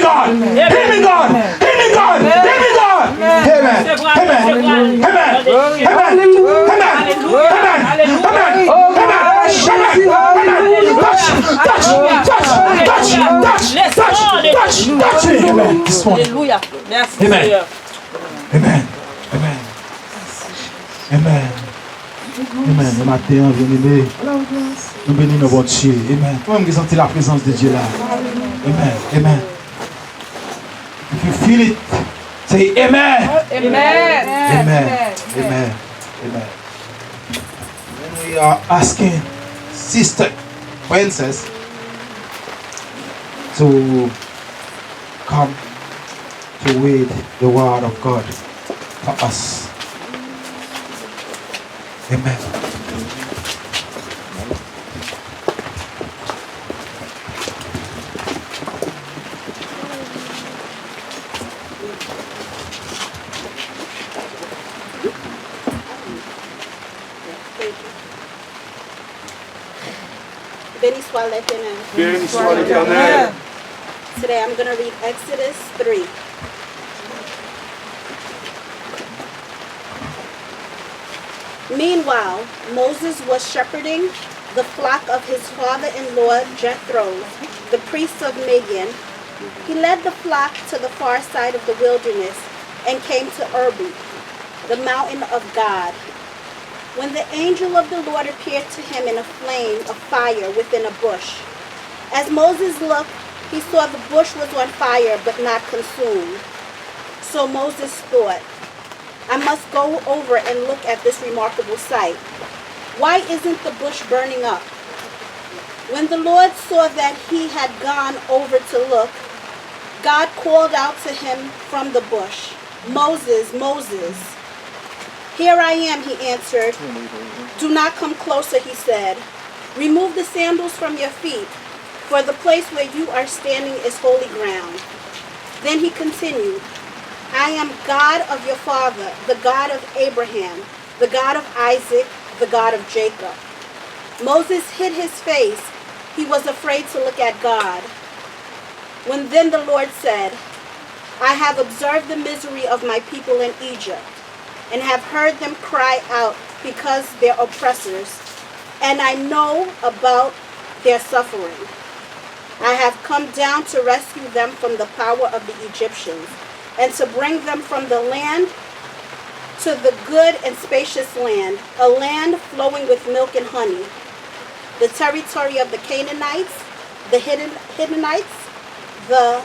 God. Hear me, God. Hear me, God. Hear me, God. Amen. Amen. Amen. Amen. Touch me. Amen. This one. Hallelujah. Merci. Amen. Amen. Amen. Amen. Amen. Le matin, bien-aimé, nous bénissons notre Dieu. Amen. Toi-même qui senti la présence de Dieu là. Amen. Amen. If you feel it, say Amen. Amen. Amen. Amen. Amen. When we are asking Sister Princess to come to read the word of God for us. Amen. Béni soit l'Éternel. Béni soit l'Éternel. Today I'm going to read Exodus 3. Meanwhile, Moses was shepherding the flock of his father-in-law Jethro, the priest of Midian. He led the flock to the far side of the wilderness and came to Erbil, the mountain of God. When the angel of the Lord appeared to him in a flame of fire within a bush. As Moses looked, he saw the bush was on fire but not consumed. So Moses thought, I must go over and look at this remarkable sight. Why isn't the bush burning up? When the Lord saw that he had gone over to look, God called out to him from the bush, Moses, Moses. Here I am, he answered. Do not come closer, he said. Remove the sandals from your feet, for the place where you are standing is holy ground. Then he continued, I am God of your father, the God of Abraham, the God of Isaac, the God of Jacob. Moses hid his face. He was afraid to look at God. When then the Lord said, I have observed the misery of my people in Egypt, and have heard them cry out because their oppressors, and I know about their suffering. I have come down to rescue them from the power of the Egyptians, and to bring them from the land to the good and spacious land, a land flowing with milk and honey, the territory of the Canaanites, the Hittite, the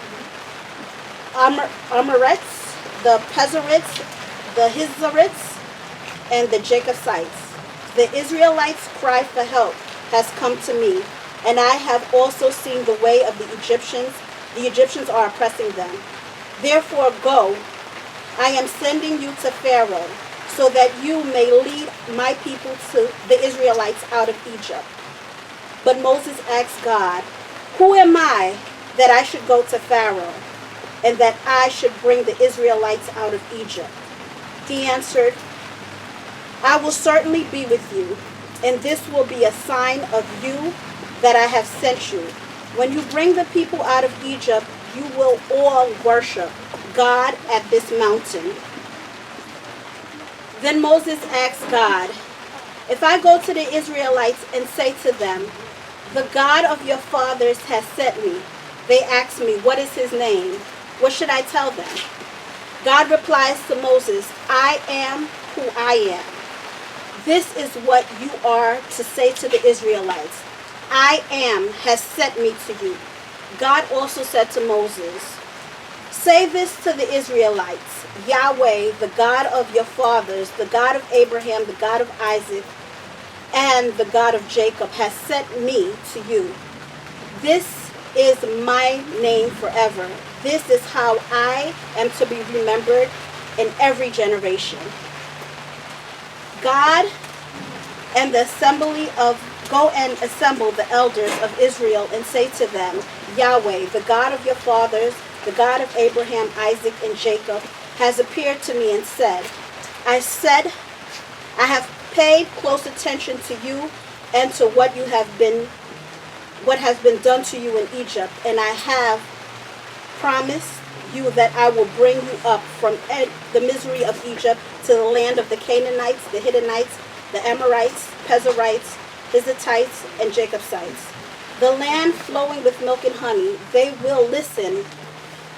Amorites, the Pezerites, the Hizarites, and the Jacobites. The Israelites' cry for help has come to me, and I have also seen the way of the Egyptians. The Egyptians are oppressing them. Therefore go, I am sending you to Pharaoh, so that you may lead my people to the Israelites out of Egypt. But Moses asked God, who am I that I should go to Pharaoh, and that I should bring the Israelites out of Egypt? He answered, I will certainly be with you, and this will be a sign of you that I have sent you. When you bring the people out of Egypt, you will all worship God at this mountain. Then Moses asked God, if I go to the Israelites and say to them, the God of your fathers has sent me, they ask me, what is his name? What should I tell them? God replies to Moses, I am who I am. This is what you are to say to the Israelites. I am has sent me to you. God also said to Moses, say this to the Israelites, Yahweh, the God of your fathers, the God of Abraham, the God of Isaac, and the God of Jacob has sent me to you. This is my name forever. This is how I am to be remembered in every generation. God and the assembly of go and assemble the elders of Israel and say to them, Yahweh, the God of your fathers, the God of Abraham, Isaac, and Jacob, has appeared to me and said, I have paid close attention to you and to what has been done to you in Egypt, and I have promise you that I will bring you up from the misery of Egypt to the land of the Canaanites, the Hittites, the Amorites, Pezerites, Hittites, and Jebusites. The land flowing with milk and honey. They will listen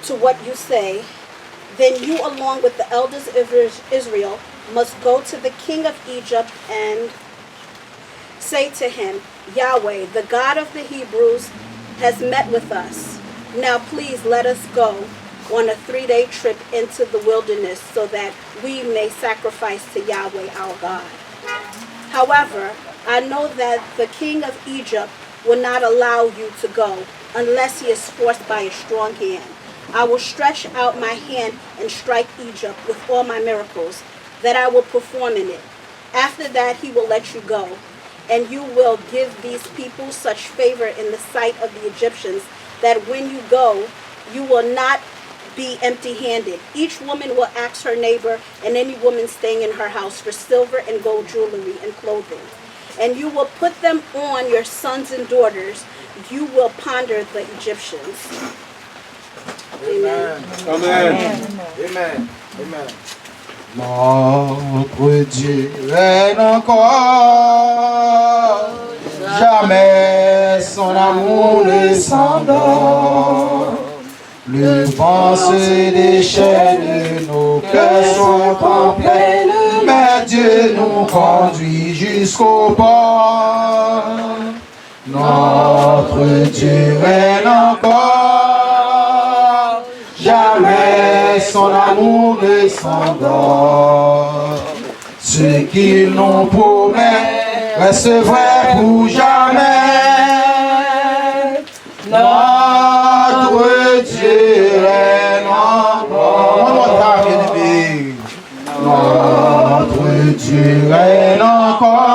to what you say. Then you, along with the elders of Israel, must go to the king of Egypt and say to him, Yahweh, the God of the Hebrews, has met with us. Now please let us go on a 3-day trip into the wilderness so that we may sacrifice to Yahweh our God. However, I know that the king of Egypt will not allow you to go unless he is forced by a strong hand. I will stretch out my hand and strike Egypt with all my miracles that I will perform in it. After that, he will let you go, and you will give these people such favor in the sight of the Egyptians that when you go, you will not be empty-handed. Each woman will ask her neighbor and any woman staying in her house for silver and gold jewelry and clothing. And you will put them on your sons and daughters. You will ponder the Egyptians. Amen. Amen. Amen. Amen. Notre Dieu règne encore, jamais son amour ne s'endort. Le vent se déchaîne, nos cœurs sont en peine, mais Dieu nous conduit jusqu'au port. Notre Dieu règne encore, jamais son amour ne s'endort. Ce qu'il nous promet reste vrai pour jamais. Notre Dieu règne encore. Bien-aimé. Notre Dieu règne encore.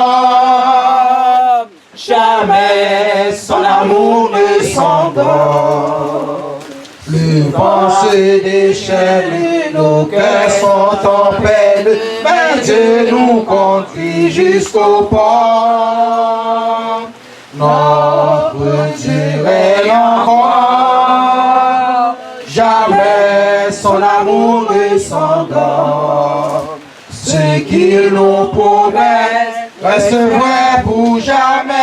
Jamais son amour ne s'endort. Le vent se déchaîne, nos cœurs sont en peine, mais Dieu nous conduit jusqu'au port. Notre Dieu règne encore, jamais son amour ne s'endort. Ce qu'il nous promet reste vrai pour jamais.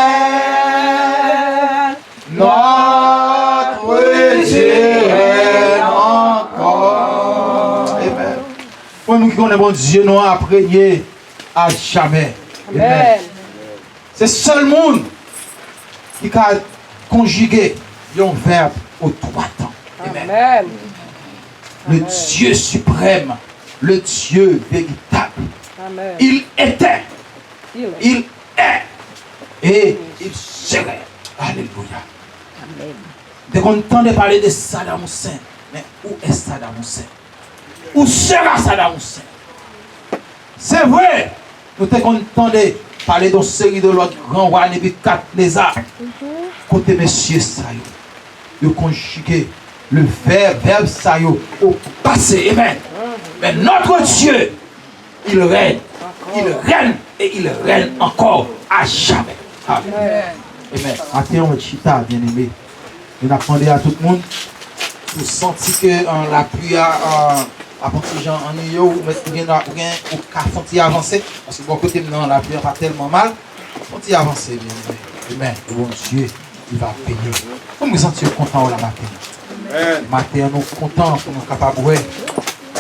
Notre Dieu règne encore. Amen. Pour nous qui connaissons bon Dieu, nous apprenons à jamais. Amen. C'est seul monde qui a conjugué un verbe aux 3 temps. Amen. Amen. Le Dieu suprême, le Dieu véritable. Amen. Il était, il est et il serait. Alléluia. Amen. Dès qu'on entendait parler de Saddam Hussein, mais où est Saddam Hussein? Où sera Saddam Hussein? C'est vrai, nous entendait parler d'une série de l'autre grand roi Nebuchadnezzar. Côté monsieur Sayo, de conjuguer le verbe Sayo au passé. Amen. Mais notre Dieu, il règne et il règne encore à jamais. Amen. Amen. Maintenant, on chita, bien aimé. On a demandé à tout le monde pour sentir que la pluie a petit gens en New York, mais pour qu'il avancer, parce que bon côté maintenant la pluie pas tellement mal, faut y avancer bien aimé. Amen. Le bon Dieu, il va payer. Nous nous sentons contents la matin. Amen. Matin, nous sommes contents pour nous capables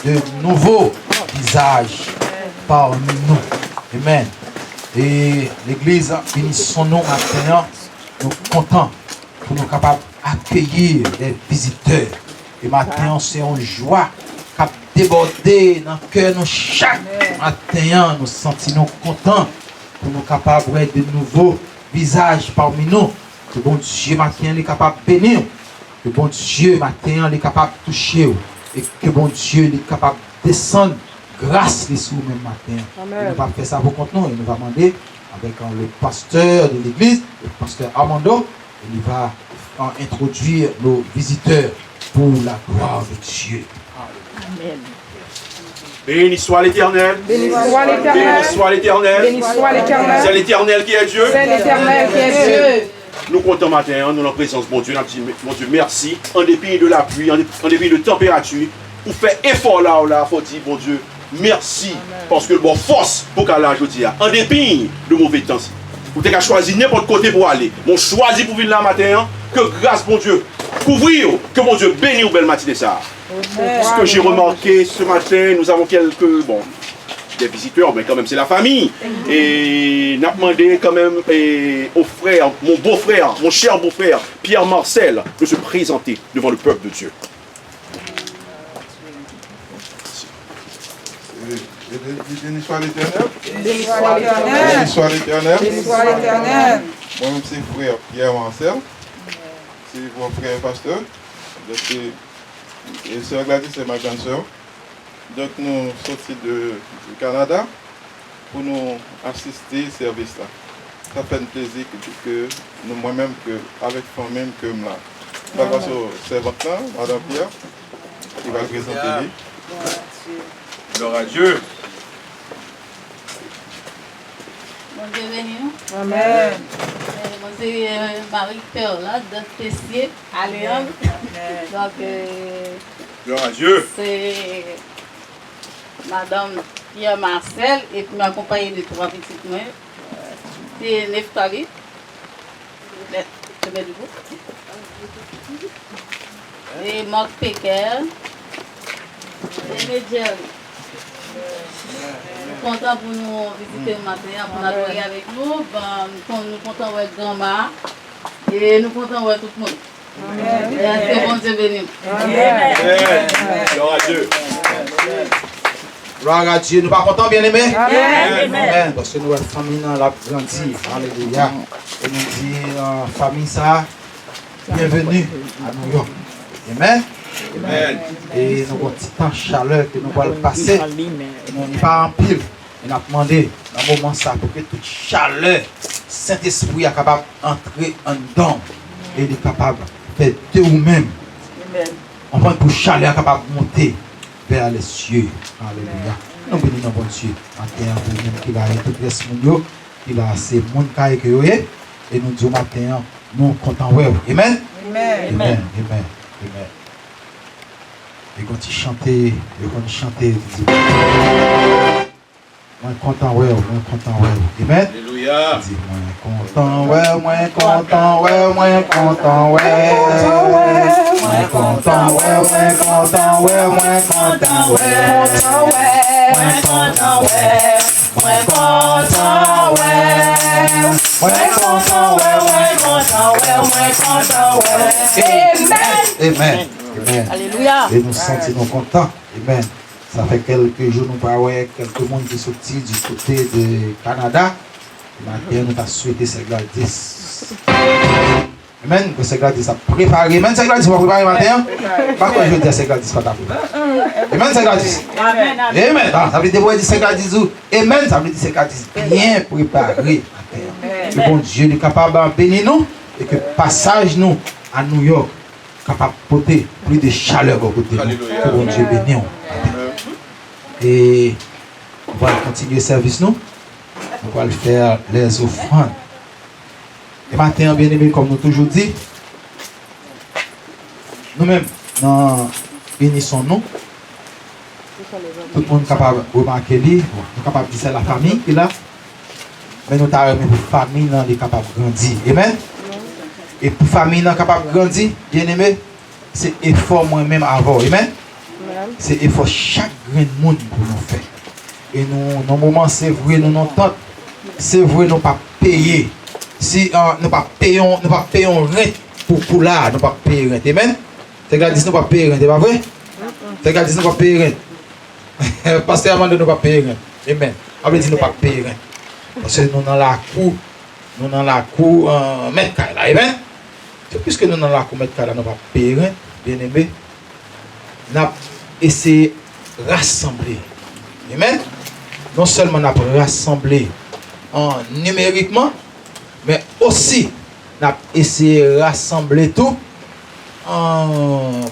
de nouveaux visages parmi nous. Amen. Et l'église, bénissons-nous maintenant. Nous sommes contents pour nous capables d'accueillir les visiteurs. Et maintenant, c'est une joie qui a débordé dans le cœur. Nous, chaque matin, nous sentons contents pour nous capables de nouveaux visages parmi nous. Que bon Dieu, matin, est capable de bénir. Que bon Dieu, matin, est capable de toucher. Et que bon Dieu, est capable de descendre grâce les sous même matin. Amen. Il ne va pas faire ça pour contre nous. Il nous va demander avec le pasteur de l'église, le pasteur Armando, il va introduire nos visiteurs pour la gloire de Dieu. Amen. Béni soit l'Éternel. Béni soit l'Éternel. Béni soit l'Éternel. Béni soit l'Éternel. C'est l'Éternel qui est Dieu. C'est l'Éternel qui est Dieu. Nous comptons matin, nous en présence, bon Dieu, mon Dieu, merci. En dépit de la pluie, en dépit de température, pour faire effort là, faut dire, bon Dieu, merci. Parce que bon, force pour qu'elle a aujourd'hui, en dépit de mauvais temps. Vous avez choisi n'importe côté pour aller. Mon choisi pour venir là matin, que grâce, bon Dieu, couvrir, que mon Dieu bénisse au bel matin ça. Ce que j'ai remarqué ce matin, nous avons quelques, bon, des visiteurs, mais quand même c'est la famille. Et n'a demandé quand même au frère, mon beau-frère, mon cher beau-frère, Pierre Marcel, de se présenter devant le peuple de Dieu. Béni soit l'Éternel. Béni soit l'Éternel. Béni soit l'Éternel. Béni soit l'Éternel. Moi-même, c'est frère Pierre Marcel. C'est mon frère pasteur. Et sœur Gladys, c'est ma grande sœur. Donc, nous sortis du Canada pour nous assister au service là. Ça fait un plaisir que nous, moi-même, avec moi-même, que là. Je vais passer au servant là, Madame Pierre, qui va le présenter. lui. Gloire à Dieu. Mon Dieu béni nous. Amen. Mon Dieu, Marie-Cœur là, de Tessier, à Léon. Donc, Gloire à Dieu. c'est Madame Pierre Marcel et puis m'accompagner de trois petites mains. C'est Neftali. Je mets du coup. Et Marc Péker. Et Medjel. Nous sommes contents pour nous visiter le matin, pour nous adorer avec nous. Nous sommes contents de voir grand-mère et nous sommes contents de voir tout le monde. C'est bon Dieu béni. Amen. Gloire à Dieu. Gloire à Dieu. Nous pas contents, bien aimés? Amen. Amen. Parce que nous, la famille, dans la grandi. Alléluia. Et nous disons, famille, ça, bienvenue à New York. Amen. Amen. Et nous avons un petit temps de chaleur que nous allons passer. Nous n'est pas en pile. Et nous avons demandé dans un moment ça pour que toute chaleur, Saint-Esprit est capable d'entrer en dedans. Et il est capable de faire de vous-même. On prend pour chaleur capable de monter vers les cieux. Alléluia. Nous bénissons bon Dieu. Matin, vous-même qui va tout le monde, qui va ces monde qui est et nous disons matin, nous sommes contents. Amen. Amen. Amen. Amen. Amen. Et quand il chantait, moins content, ouais, moins content, ouais. Amen. Alléluia. Dis moins content, ouais, moins content, ouais, moins content, ouais. Moins content, ouais, moins content, ouais, moins content, ouais. Moins content, ouais. Moins content, ouais. Moins content, ouais, moins content, ouais, moins content, ouais. Amen. Amen. Alléluia. Et nous sentons contents. Amen. Ça fait quelques jours, nous parlons quelques monde qui sont sortis du côté du Canada. Maintenant, nous avons souhaité ces Gladys. Amen. Que ces Gladys a préparé. Amen. Ces Gladys va préparer matin. Pas quoi je veux dire, ces Gladys pas préparé. Amen. Ces Gladys. Amen. Amen. Ça veut dire que ces Gladys. Amen. Ça veut dire que ces Gladys bien préparé. Que bon Dieu est capable de bénir nous et que passage nous à New York capable de porter plus de chaleur au côté. Que bon Dieu bénisse. Et on va continuer le service nous. On va le faire les offrandes. Et maintenant, bien aimé, comme nous toujours dit, nous-mêmes, nous bénissons nous. Tout le monde est capable de remarquer, nous sommes capables de dire c'est la famille qui est là. Mais nous avons pour la famille qui est capable de grandir. Amen. Et pour la famille qui est capable de grandir, bien aimé, c'est effort moi-même avant. Amen. C'est effort chaque grain de monde pour nous faire. Et nous, dans le moment, c'est vrai, nous n'entendons pas. C'est vrai, nous ne pas payer. Si nous ne pas payons rien pour là, nous ne pas payer rien. Amen. C'est que nous ne pas payer rien, c'est pas vrai? C'est que nous ne pas payer rien. Pasteur Amanda ne pas payer rien. Amen. On veut dire nous ne pas payer rien. Parce que nous dans la cour, mètre carré là. Amen. C'est puisque nous dans la cour mètre carré là, nous ne pas payer rien, bien aimé. Nous avons essayé de rassembler. Amen. Non seulement nous avons rassemblé numériquement, mais aussi nous avons essayé de rassembler tout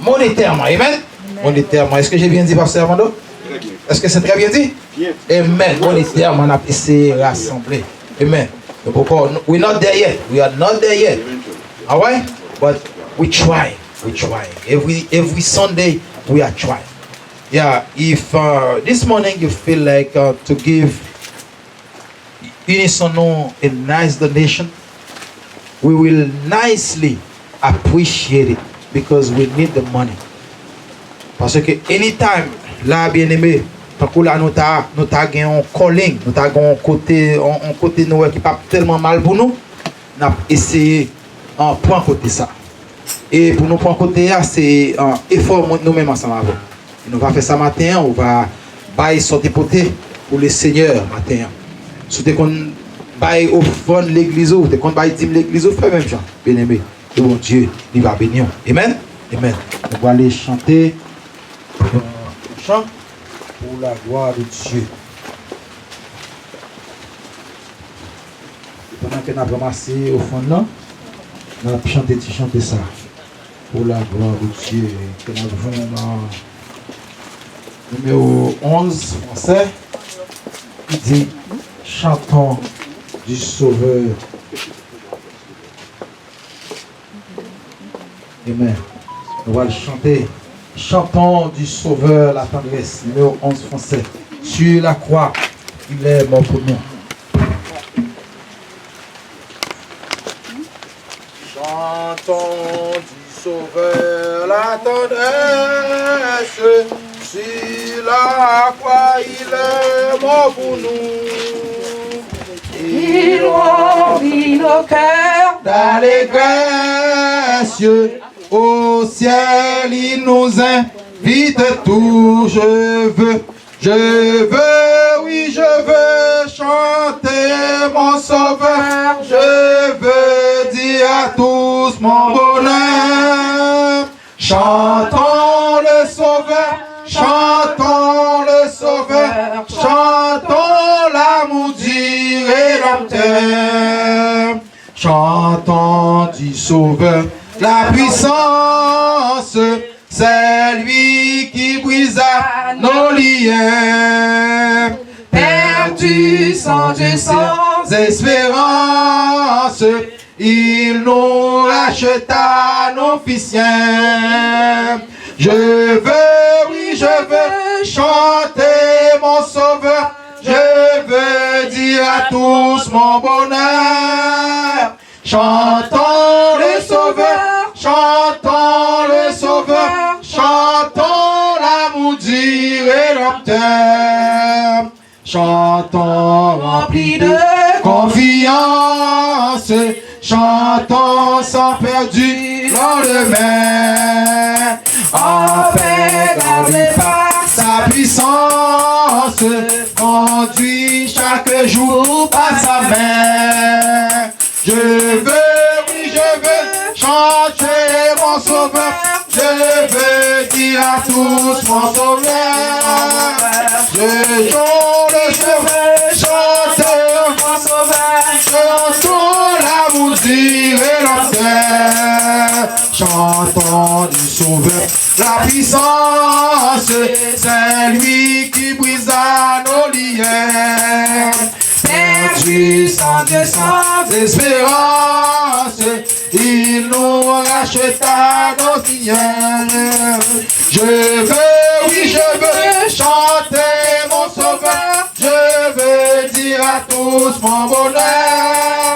monétairement. Amen. Monétairement. Est-ce que j'ai bien dit, Pasteur Armando? Très bien. Est-ce que c'est très bien dit? Bien. Amen. Monétairement, on a essayé de rassembler. Amen. We're not there yet. We are not there yet. All right? But we try. We try. Every Sunday, we are trying. Yeah, if this morning you feel like to give Unisono a nice donation, we will nicely appreciate it because we need the money. Parce que anytime, là, bien aimé, tant que là, nous ta un calling, nous ta un côté nous qui pas tellement mal pour nous, nous avons essayé en prendre côté ça. Et pour nous prendre côté là, c'est un effort nous-mêmes ensemble avec. Nous va faire ça matin, on va bailler sortir poté pour le Seigneur matin. Si qu'on baille au fond l'église ou qu'on baille dim l'église, fait même genre, bien aimé. Le bon Dieu, il va bénir. Amen. Amen. On va aller chanter un chant pour la gloire de Dieu. Et pendant que nous avons ramassé au fond là, nous avons chanté ça pour la gloire de Dieu. Que nous avons numéro 11 français qui dit chantons du Sauveur. Amen. On va le chanter. Chantons du Sauveur la tendresse. Numéro 11 français. Sur la croix, il est mort pour nous. Chantons du Sauveur la tendresse. Sur la croix, il est mort pour nous. Il remplit nos cœurs d'allégresse. Au ciel, il nous invite tout. Oui, je veux chanter mon Sauveur. Je veux dire à tous mon bonheur. Chantons le Sauveur, chantons le Sauveur, chantons l'amour du Rédempteur. Chantons du Sauveur la puissance, c'est lui qui brisa nos liens. Perdu sans Dieu, sans espérance, il nous racheta nos fils. Je veux, oui, je veux chanter mon Sauveur. Je veux dire à tous mon bonheur. Chantons le Sauveur, chantons le Sauveur, chantons l'amour du Rédempteur. Chantons remplis de confiance, chantons sans perdu lendemain. En paix gardé par sa puissance, conduit chaque jour par sa main. Je veux, oui, je veux chanter mon Sauveur. Je veux dire à tous mon Sauveur. Je chante le Sauveur, chanter mon Sauveur. Chantons l'amour du Rédempteur. Chantons du Sauveur la puissance. C'est lui qui brisa nos liens. Perdu sans Dieu, sans espérance, il nous racheta nos seigneurs. Je veux, oui, je veux chanter mon Sauveur. Je veux dire à tous mon bonheur.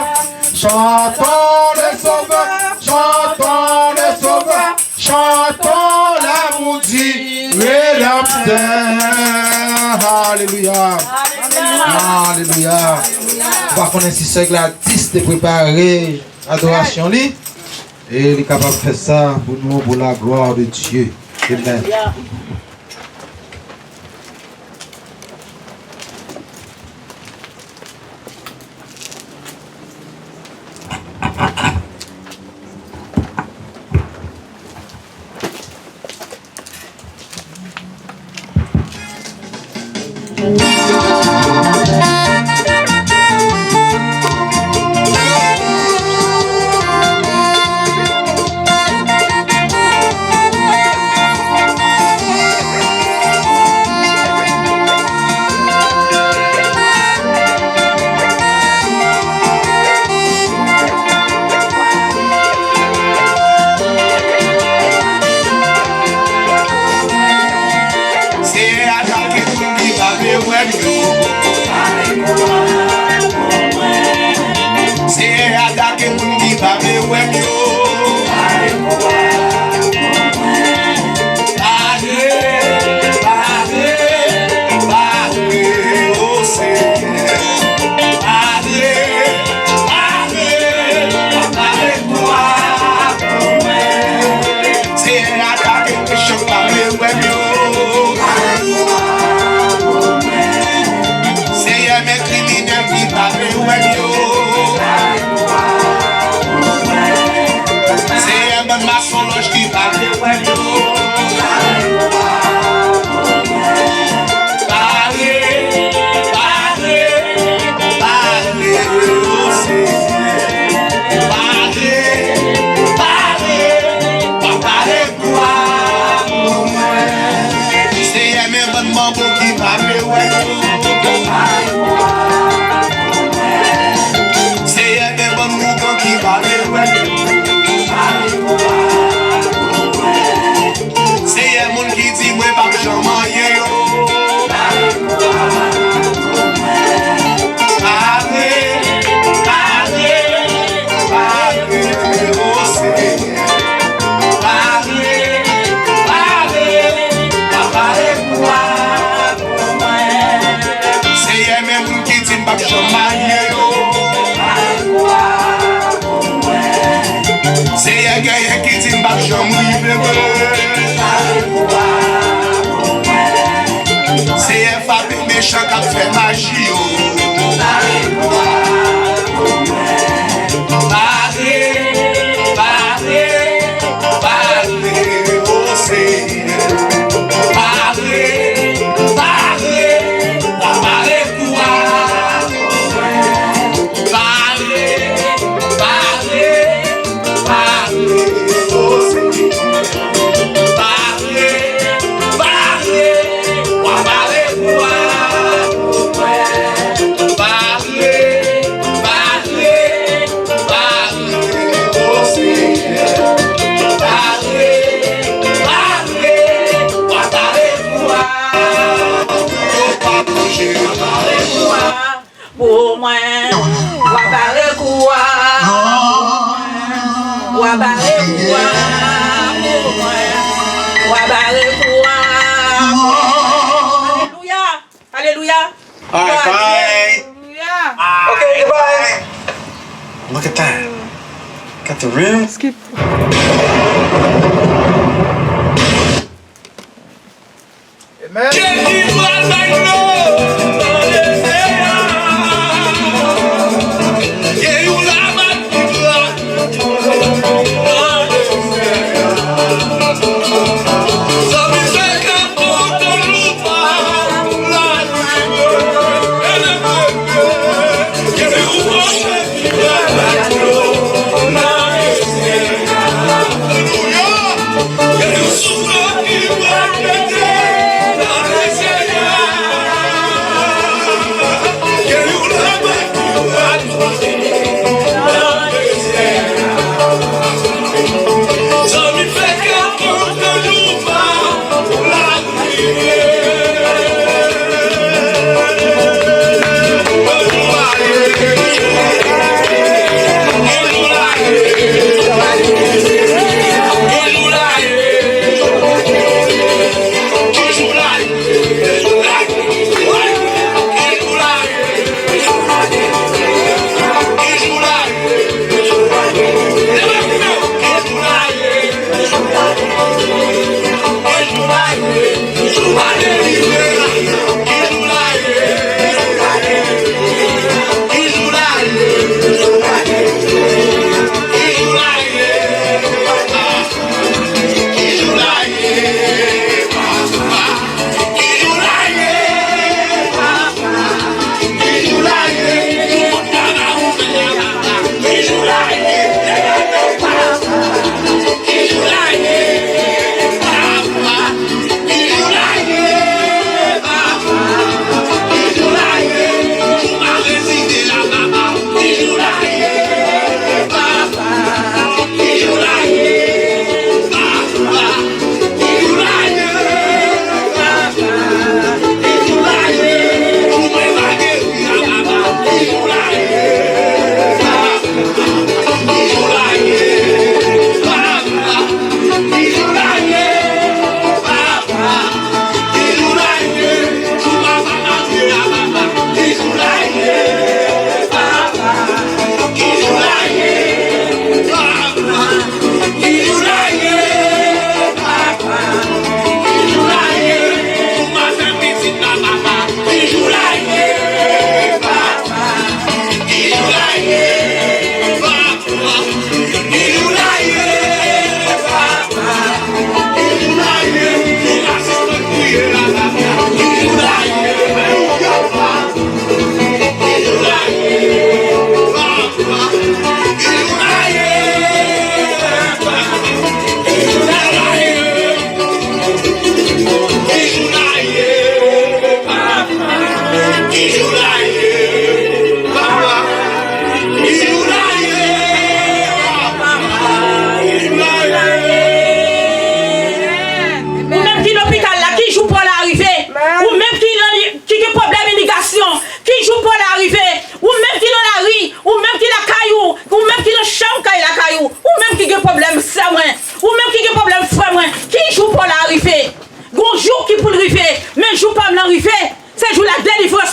Chantons le Sauveur, chantons le Sauveur, chantons l'amour du Rédempteur. Alléluia. Alléluia. On va connaître si c'est la 10 de préparer l'adoration. Et il est capable de faire ça pour nous, pour la gloire de Dieu. Amen. tellement beau qui m'a fait ouais. C'est un des bons mouvements qui m'a fait ouais. C'est un monde qui dit moi pas que j'en mange yo. C'est un gars qui dit m'bap j'mouille bébé. C'est un fabé méchant qui fait magie. Pour moi, wabaré quoi? Wabaré quoi? Pour moi, wabaré quoi? Alléluia, alléluia. All right, bye. Alléluia. Okay, goodbye. Look at that. Got the rim. Skip. Amen.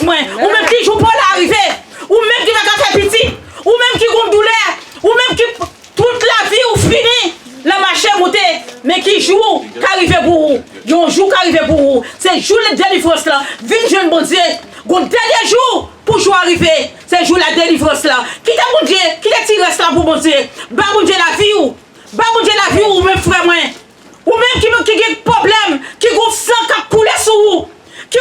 force moi, ou même qui joue pas l'arrivée, ou même qui va faire petit, ou même qui a douleur, ou même qui toute la vie ou fini, la machine montée, mais qui joue, qui arrive pour vous, qui joue qui arrive pour vous, c'est jour la délivrance là, viens jeune bon Dieu, gon dernier jour pour jouer arriver, c'est jour la délivrance là, qui t'a bon Dieu, qui t'a tiré ça pour bon Dieu, bah bon Dieu la vie ou, bah bon Dieu la vie ou même frère moi, ou même qui a problème, qui a sang qui a coulé sur vous. Qui a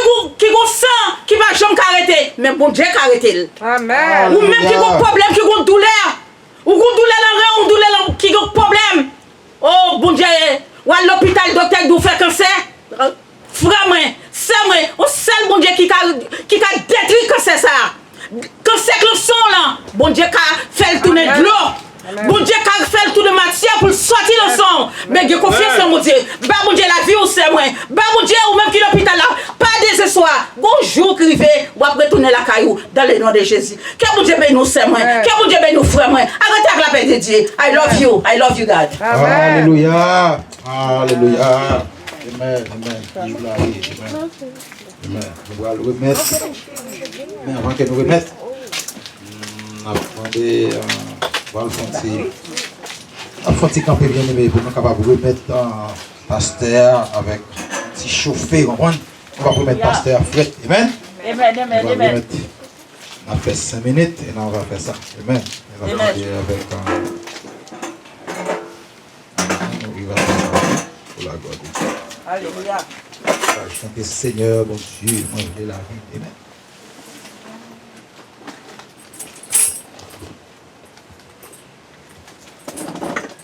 sang qui va jamais arrêter, mais bon Dieu qui arrêté. Amen. Ou même qui a problème, qui a douleur, ou qui a douleur dans le rein, ou douleur qui a problème. Oh bon Dieu, ou à l'hôpital, docteur vous fait cancer. Frère moi, c'est moi, on seul bon Dieu qui a détruit cancer ça. Cancer le sang là, bon Dieu qui a fait le tourner de l'eau. Bon Dieu qui a fait le tour de matière pour sortir le sang. Mais j'ai confiance en mon Dieu. Bah mon Dieu la vie ou c'est moi. Bah mon Dieu ou même qui l'hôpital là. Pas désespoir. Bonjour crivé. Ou après retourner la caillou dans le nom de Jésus. Que mon Dieu bénisse nous c'est moi. Que mon Dieu bénisse nous frère moi. Arrêtez avec la paix de Dieu. I love you. I love you God. Alléluia. Alléluia. Amen. Amen. Vive la vie. Amen. Amen. Nous allons le remettre. Mais avant que nous remettre, on a demandé on va le faire camper bien aimé pour nous capables de remettre pasteur avec petit chauffé, comprendre? On va remettre pasteur fret. Amen. Amen. On a fait 5 minutes et là on va faire ça. Amen. On va prier avec il va faire pour la gloire de Dieu. Alléluia. Je chante Seigneur, bon Dieu, moi je veux la vie. Amen.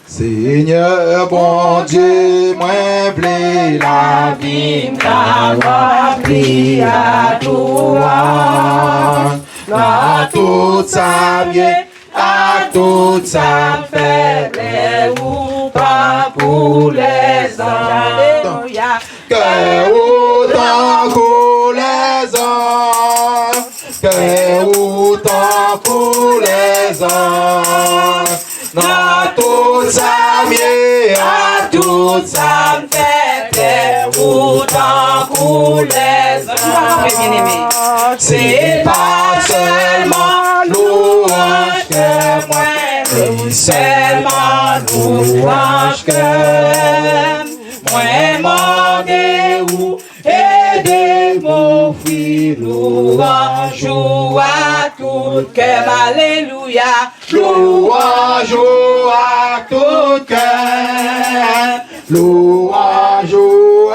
Seigneur, bon Dieu, moi blé la vie, m'avoir pris à toi. À tout ça mieux, à tout ça fait, ou pas pour les hommes. Que autant pour les hommes, que autant pour les hommes. À tout ça mieux, à tout ça fait, autant pour les hommes. C'est pas seulement louange que moi, mais seulement louange que moi demandez ou aider mon fils, louange à tout cœur, alléluia, louange à tout cœur, louange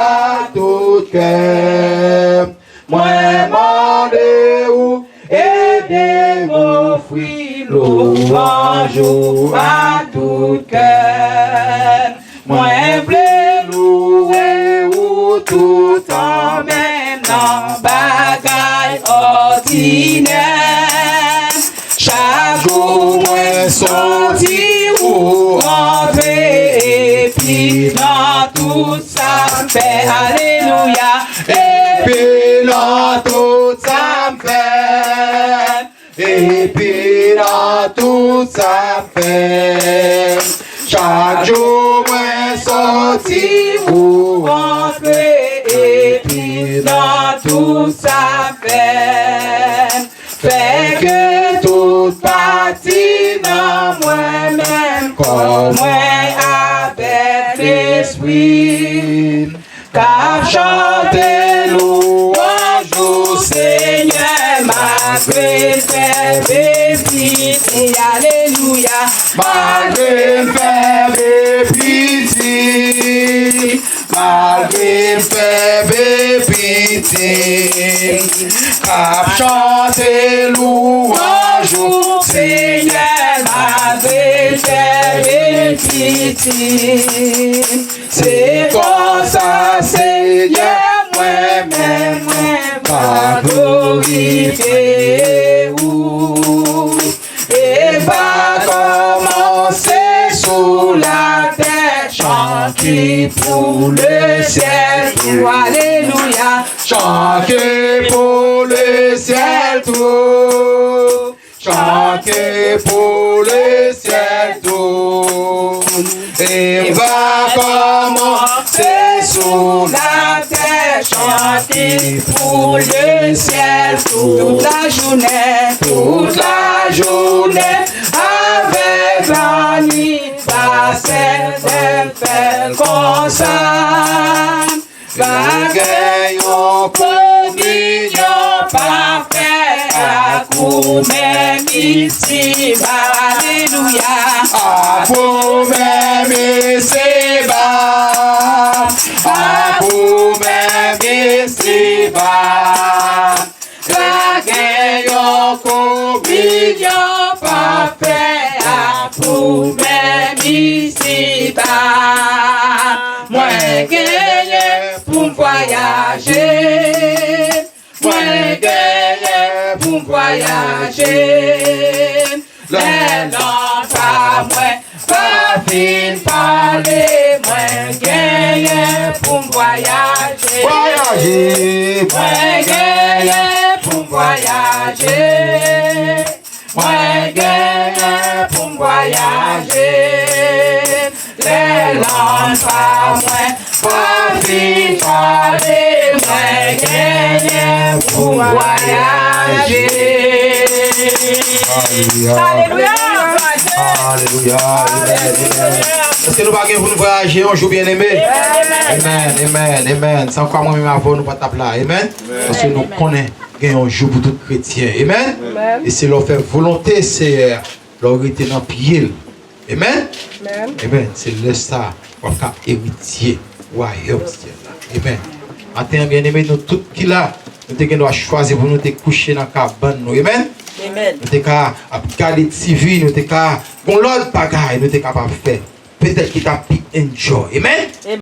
à tout cœur, moi demandez ou aider mon fils, louange à tout cœur, moi blé louer ou tout en même dans bagaille ordinaire. Chaque jour moi sorti ou rentrer et puis dans tout ça me fait alléluia. Et puis dans tout ça me fait. Et puis dans tout ça me fait. Chaque jour moi sorti ou rentrer et puis dans tout ça fait. Fait que toute partie dans moi-même comme moi avec l'esprit. Car chanter louange au Seigneur malgré faible pitié, alléluia, malgré faible pitié, malgré faible pitié, car chanter louange au Seigneur malgré faible pitié. C'est comme ça, Seigneur, moi-même, pas glorifier ou et va commencer sous la terre, chanter pour le ciel, tout, alléluia, chanter pour le ciel, tout, chanter pour le ciel, tout. Et va commencer sous sous la terre, chanter pour le ciel toute la journée, avec la nuit, passer des fêtes comme ça. Gagnons communion parfait, à coup même ici, alléluia. À vous même ici bas, à vous même ici bas. Gagnons communion parfait, à vous même ici bas. Moi gagné pour voyager, moi gagné pour voyager. Les langues pas moi, pas fin parler, moi gagné pour voyager. Moi gagné pour voyager, moi gagné pour voyager. Les langues pas moi, pas fin parler, moi gagné pour voyager. Alléluia. Alléluia. Est-ce que nous pas pour nous voyager un jour bien aimé? Amen. Amen. Amen. Sans quoi moi-même avant nous pas taper là. Amen. Parce que nous connaissons un jour pour tout chrétien. Amen. Et c'est leur faire volonté, c'est leur hériter dans pied. Amen. Amen. C'est le ça pour qu'à héritier royaume. Amen. Matin bien aimé, nous tous qui là, nous devons choisir pour nous te coucher dans la cabane. Amen. Amen. Nous sommes capables de garder TV, nous sommes capables de faire l'autre bagaille, nous sommes capables de faire. Peut-être qu'il t'a pu enjoy. Amen.